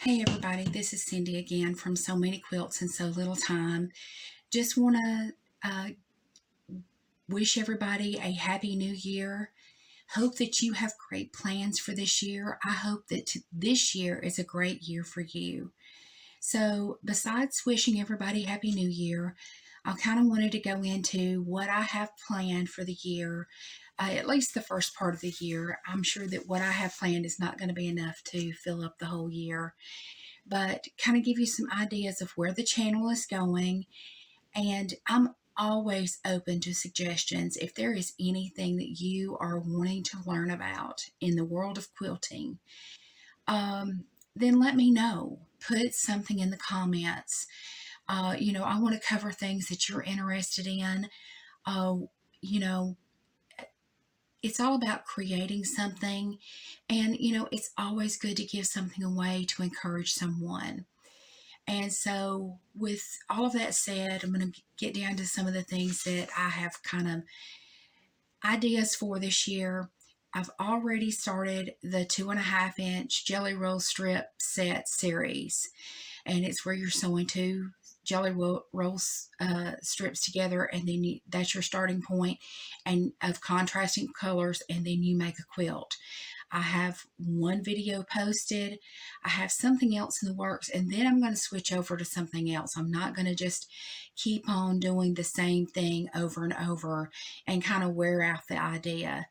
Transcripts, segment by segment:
Hey everybody, this is Cindy again from So Many Quilts in So Little Time. Just want to wish everybody a happy new year. Hope that you have great plans for this year. I hope that this year is a great year for you. So, besides wishing everybody happy new year, I kind of wanted to go into what I have planned for the year, at least the first part of the year. I'm sure that what I have planned is not going to be enough to fill up the whole year, but kind of give you some ideas of where the channel is going. And I'm always open to suggestions. If there is anything that you are wanting to learn about in the world of quilting, then let me know. Put something in the comments. I want to cover things that you're interested in. Uh, you know, it's all about creating something. And, it's always good to give something away to encourage someone. And so, with all of that said, I'm going to get down to some of the things that I have kind of ideas for this year. I've already started the 2.5-inch Jelly Roll Strip Set series, and it's where you're sewing two jelly rolls strips together, and then that's your starting point and of contrasting colors, and then you make a quilt. I have one video posted. I have something else in the works, and then I'm going to switch over to something else. I'm not going to just keep on doing the same thing over and over and kind of wear out the idea.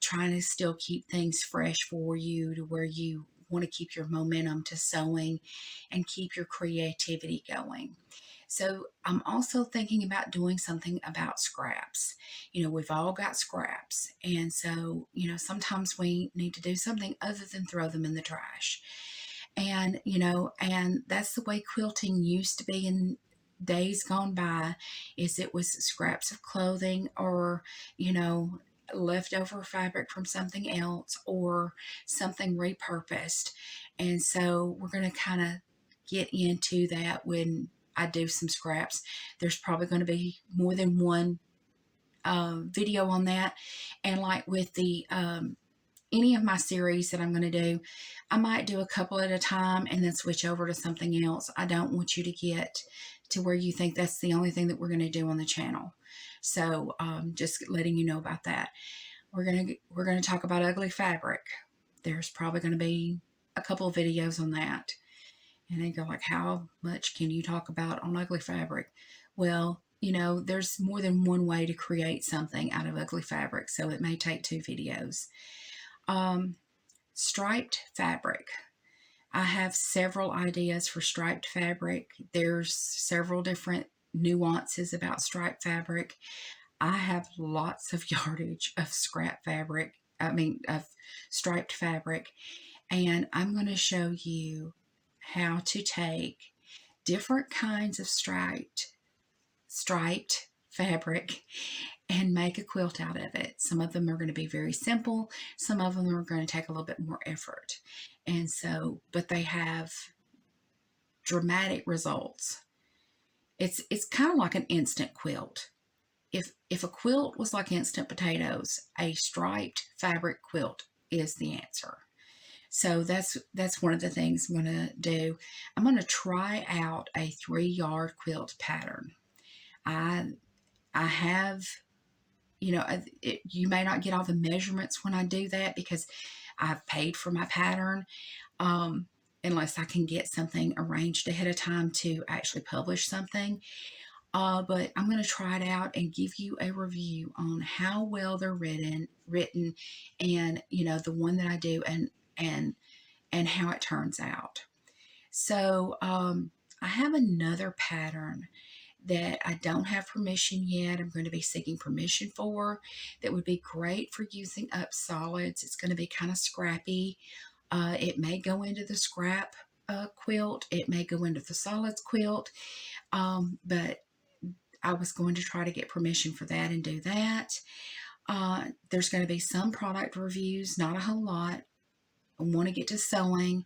Trying to still keep things fresh for you to where you want to keep your momentum to sewing and keep your creativity going. So I'm also thinking about doing something about scraps. We've all got scraps. And so, sometimes we need to do something other than throw them in the trash. And that's the way quilting used to be in days gone by, is it was scraps of clothing or, leftover fabric from something else or something repurposed. And so we're going to kind of get into that when I do some scraps. There's probably going to be more than one video on that. And like with the any of my series that I'm going to do, I might do a couple at a time and then switch over to something else. I don't want you to get to where you think that's the only thing that we're going to do on the channel. So just letting you know about that. We're gonna talk about ugly fabric. There's probably going to be a couple of videos on that. And they go like, how much can you talk about on ugly fabric? Well, there's more than one way to create something out of ugly fabric, so it may take 2 videos. Striped fabric. I have several ideas for striped fabric. There's several different nuances about striped fabric. I have lots of yardage of of striped fabric, and I'm going to show you how to take different kinds of striped fabric and make a quilt out of it. Some of them are going to be very simple. Some of them are going to take a little bit more effort. And so, but they have dramatic results. It's kind of like an instant quilt. If a quilt was like instant potatoes, a striped fabric quilt is the answer. So that's one of the things I'm going to do. I'm going to try out a 3-yard quilt pattern. I have, you may not get all the measurements when I do that because I've paid for my pattern, unless I can get something arranged ahead of time to actually publish something. But I'm going to try it out and give you a review on how well they're written, and the one that I do and how it turns out. So I have another pattern that I don't have permission yet. I'm going to be seeking permission for. That would be great for using up solids. It's going to be kind of scrappy. It may go into the scrap quilt. It may go into the solids quilt. But I was going to try to get permission for that and do that. There's going to be some product reviews, not a whole lot. I want to get to sewing,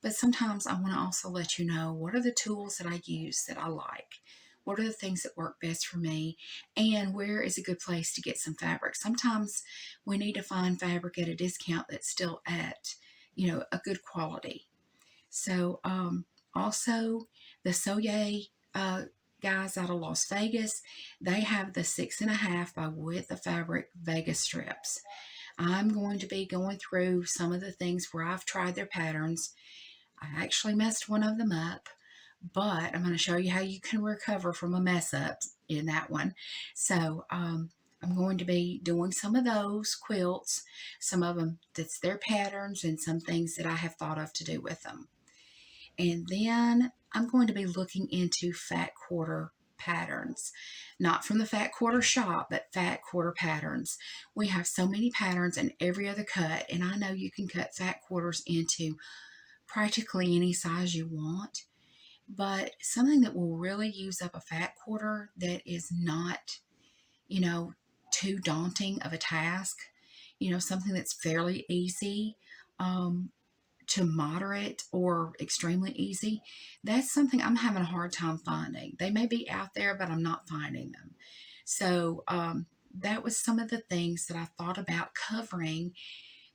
but sometimes I want to also let you know what are the tools that I use that I like. What are the things that work best for me, and where is a good place to get some fabric? Sometimes we need to find fabric at a discount that's still at, a good quality. So, also the Soye guys out of Las Vegas, they have the 6.5 by width of fabric Vegas strips. I'm going to be going through some of the things where I've tried their patterns. I actually messed one of them up, but I'm going to show you how you can recover from a mess up in that one. So, I'm going to be doing some of those quilts, some of them that's their patterns, and some things that I have thought of to do with them. And then I'm going to be looking into fat quarter patterns, not from the fat quarter shop, but fat quarter patterns. We have so many patterns in every other cut, and I know you can cut fat quarters into practically any size you want, but something that will really use up a fat quarter that is not, you know, too daunting of a task, something that's fairly easy, um, to moderate or extremely easy, that's something I'm having a hard time finding. They may be out there, but I'm not finding them. So, that was some of the things that I thought about covering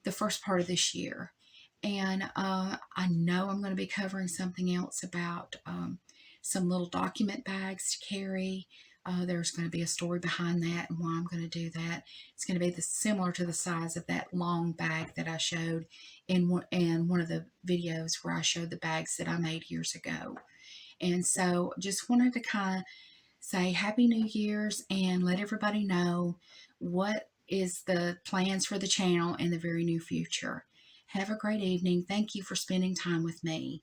the first part of this year. And I know I'm going to be covering something else about some little document bags to carry. There's going to be a story behind that and why I'm going to do that. It's going to be similar to the size of that long bag that I showed in one of the videos where I showed the bags that I made years ago. And so just wanted to kind of say Happy New Year's and let everybody know what is the plans for the channel in the very near future. Have a great evening. Thank you for spending time with me.